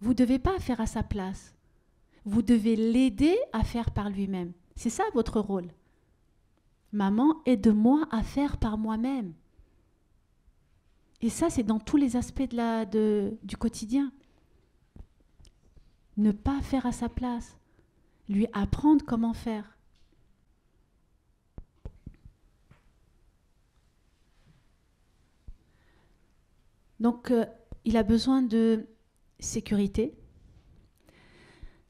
Vous ne devez pas faire à sa place. Vous devez l'aider à faire par lui-même. C'est ça votre rôle. Maman, aide-moi à faire par moi-même. Et ça, c'est dans tous les aspects du quotidien. Ne pas faire à sa place. Lui apprendre comment faire. Donc, il a besoin de sécurité.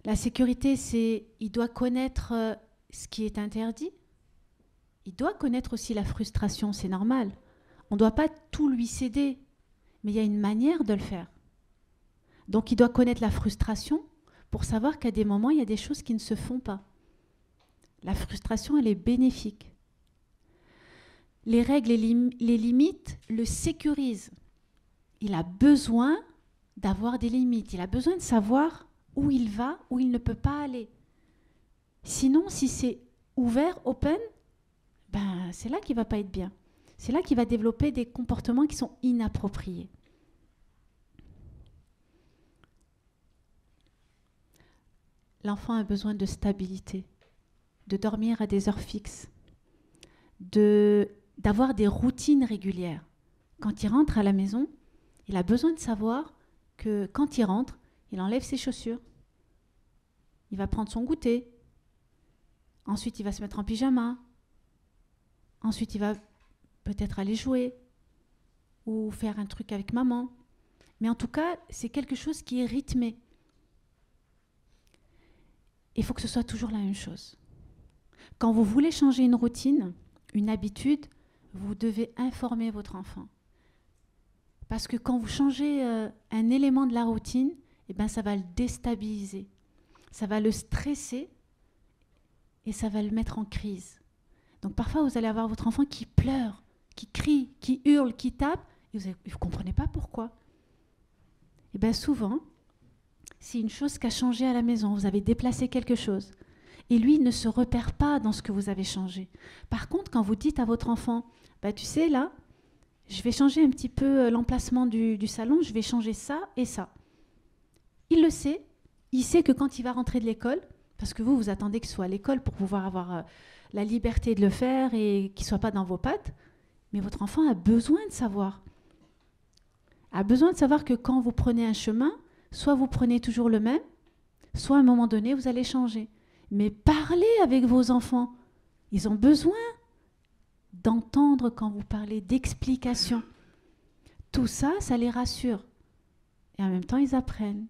La sécurité, c'est il doit connaître ce qui est interdit. Il doit connaître aussi la frustration, c'est normal. On ne doit pas tout lui céder, mais il y a une manière de le faire. Donc, il doit connaître la frustration pour savoir qu'à des moments, il y a des choses qui ne se font pas. La frustration, elle est bénéfique. Les règles et les limites le sécurisent. Il a besoin d'avoir des limites. Il a besoin de savoir où il va, où il ne peut pas aller. Sinon, si c'est ouvert, open, ben, c'est là qu'il ne va pas être bien. C'est là qu'il va développer des comportements qui sont inappropriés. L'enfant a besoin de stabilité, de dormir à des heures fixes, d'avoir des routines régulières. Quand il rentre à la maison, il a besoin de savoir que quand il rentre, il enlève ses chaussures, il va prendre son goûter, ensuite il va se mettre en pyjama, ensuite il va peut-être aller jouer ou faire un truc avec maman. Mais en tout cas, c'est quelque chose qui est rythmé. Il faut que ce soit toujours la même chose. Quand vous voulez changer une routine, une habitude, vous devez informer votre enfant. Parce que quand vous changez un élément de la routine, eh ben, ça va le déstabiliser. Ça va le stresser et ça va le mettre en crise. Donc parfois, vous allez avoir votre enfant qui pleure, qui crie, qui hurle, qui tape, et vous ne comprenez pas pourquoi. Et bien souvent, c'est une chose qui a changé à la maison. Vous avez déplacé quelque chose. Et lui ne se repère pas dans ce que vous avez changé. Par contre, quand vous dites à votre enfant, bah, tu sais, là, je vais changer un petit peu l'emplacement du salon, je vais changer ça et ça. Il le sait. Il sait que quand il va rentrer de l'école, parce que vous attendez qu'il soit à l'école pour pouvoir avoir la liberté de le faire et qu'il ne soit pas dans vos pattes, mais votre enfant a besoin de savoir. A besoin de savoir que quand vous prenez un chemin, soit vous prenez toujours le même, soit à un moment donné, vous allez changer. Mais parlez avec vos enfants. Ils ont besoin d'entendre quand vous parlez, d'explications. Tout ça, ça les rassure. Et en même temps, ils apprennent.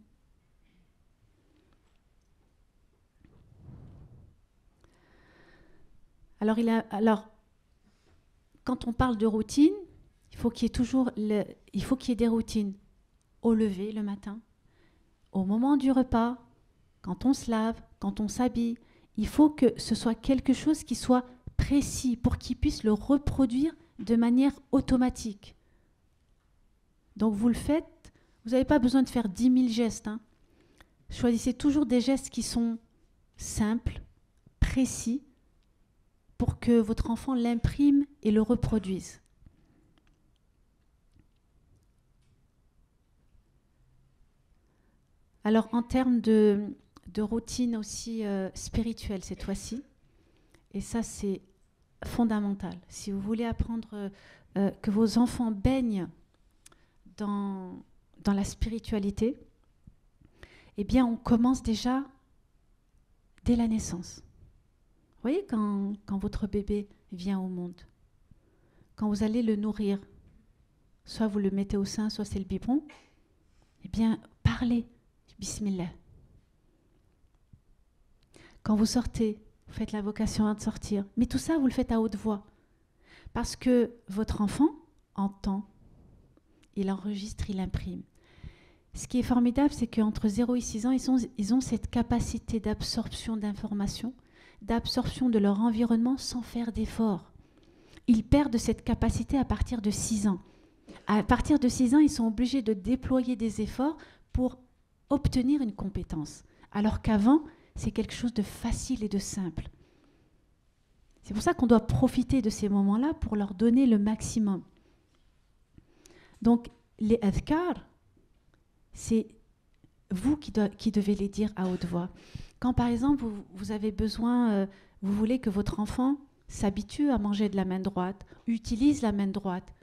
Alors, quand on parle de routine, il faut qu'il y ait des routines au lever le matin, au moment du repas, quand on se lave, quand on s'habille. Il faut que ce soit quelque chose qui soit précis pour qu'il puisse le reproduire de manière automatique. Donc vous le faites, vous n'avez pas besoin de faire 10 000 gestes. Hein. Choisissez toujours des gestes qui sont simples, précis, pour que votre enfant l'imprime et le reproduise. Alors en termes de routine aussi spirituelle cette fois-ci, et ça c'est fondamental. Si vous voulez apprendre que vos enfants baignent dans la spiritualité, eh bien on commence déjà dès la naissance. Vous voyez quand votre bébé vient au monde, quand vous allez le nourrir, soit vous le mettez au sein, soit c'est le biberon, eh bien parlez, bismillah. Quand vous sortez, vous faites l'invocation avant de sortir. Mais tout ça, vous le faites à haute voix. Parce que votre enfant entend, il enregistre, il imprime. Ce qui est formidable, c'est qu'entre 0 et 6 ans, ils ont cette capacité d'absorption d'informations, d'absorption de leur environnement sans faire d'efforts. Ils perdent cette capacité à partir de 6 ans. À partir de 6 ans, ils sont obligés de déployer des efforts pour obtenir une compétence. Alors qu'avant, c'est quelque chose de facile et de simple. C'est pour ça qu'on doit profiter de ces moments-là pour leur donner le maximum. Donc, les adhkar, c'est vous qui devez les dire à haute voix. Quand par exemple vous avez besoin, vous voulez que votre enfant s'habitue à manger de la main droite, utilise la main droite,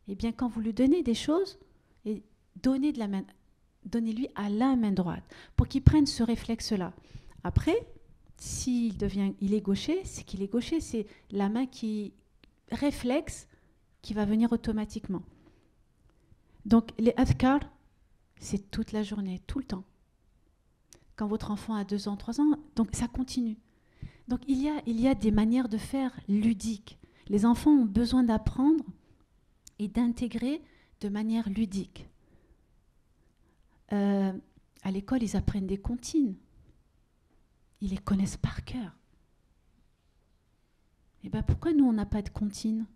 eh bien quand vous lui donnez des choses, et donnez-lui à la main droite pour qu'il prenne ce réflexe-là. Après, il est gaucher, c'est qu'il est gaucher, c'est la main qui réflexe qui va venir automatiquement. Donc les adhkar, c'est toute la journée, tout le temps. Quand votre enfant a 2 ans, 3 ans, donc ça continue. Donc il y a des manières de faire ludiques. Les enfants ont besoin d'apprendre et d'intégrer de manière ludique. À l'école, ils apprennent des comptines. Ils les connaissent par cœur. Et bien pourquoi nous, on n'a pas de comptines ?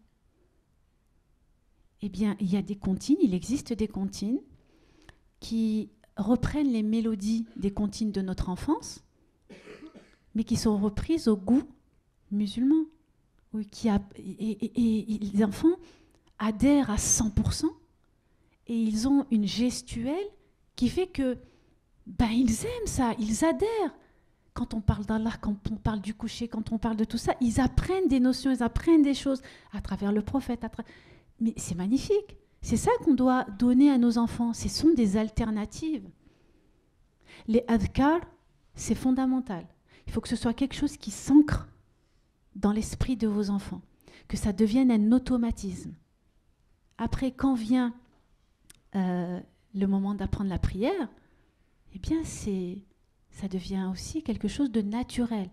Eh bien, il y a des comptines, il existe des comptines qui reprennent les mélodies des comptines de notre enfance, mais qui sont reprises au goût musulman. Oui, et les enfants adhèrent à 100% et ils ont une gestuelle qui fait que ils aiment ça, ils adhèrent. Quand on parle d'Allah, quand on parle du coucher, quand on parle de tout ça, ils apprennent des notions, ils apprennent des choses à travers le prophète. Mais c'est magnifique. C'est ça qu'on doit donner à nos enfants. Ce sont des alternatives. Les adhkar, c'est fondamental. Il faut que ce soit quelque chose qui s'ancre dans l'esprit de vos enfants, que ça devienne un automatisme. Après, quand vient le moment d'apprendre la prière, eh bien, ça devient aussi quelque chose de naturel.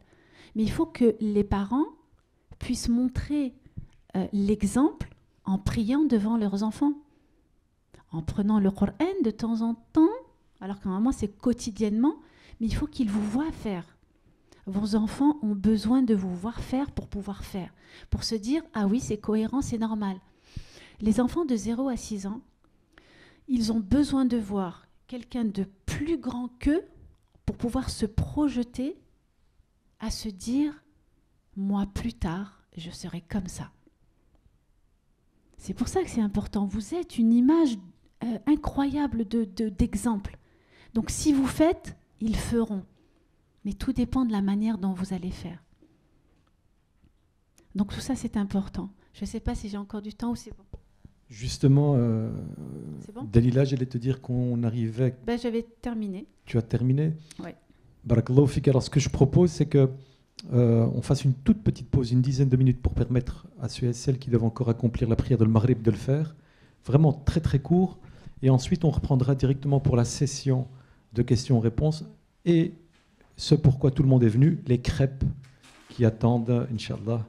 Mais il faut que les parents puissent montrer l'exemple en priant devant leurs enfants, en prenant le Coran de temps en temps, alors que normalement c'est quotidiennement, mais il faut qu'ils vous voient faire. Vos enfants ont besoin de vous voir faire pour pouvoir faire, pour se dire « Ah oui, c'est cohérent, c'est normal ». Les enfants de 0 à 6 ans, ils ont besoin de voir quelqu'un de plus grand qu'eux pour pouvoir se projeter à se dire « Moi, plus tard, je serai comme ça ». C'est pour ça que c'est important. Vous êtes une image incroyable d'exemple. Donc si vous faites, ils feront. Mais tout dépend de la manière dont vous allez faire. Donc tout ça, c'est important. Je ne sais pas si j'ai encore du temps ou c'est bon. Justement, c'est bon Dalila, j'allais te dire qu'on arrivait... J'avais terminé. Tu as terminé ? Oui. Barakallahu fik. Alors ce que je propose, c'est que on fasse une toute petite pause, une dizaine de minutes, pour permettre à ceux et celles qui doivent encore accomplir la prière de le Maghrib de le faire. Vraiment très très court. Et ensuite, on reprendra directement pour la session de questions-réponses. Et ce pourquoi tout le monde est venu, les crêpes qui attendent, Inch'Allah,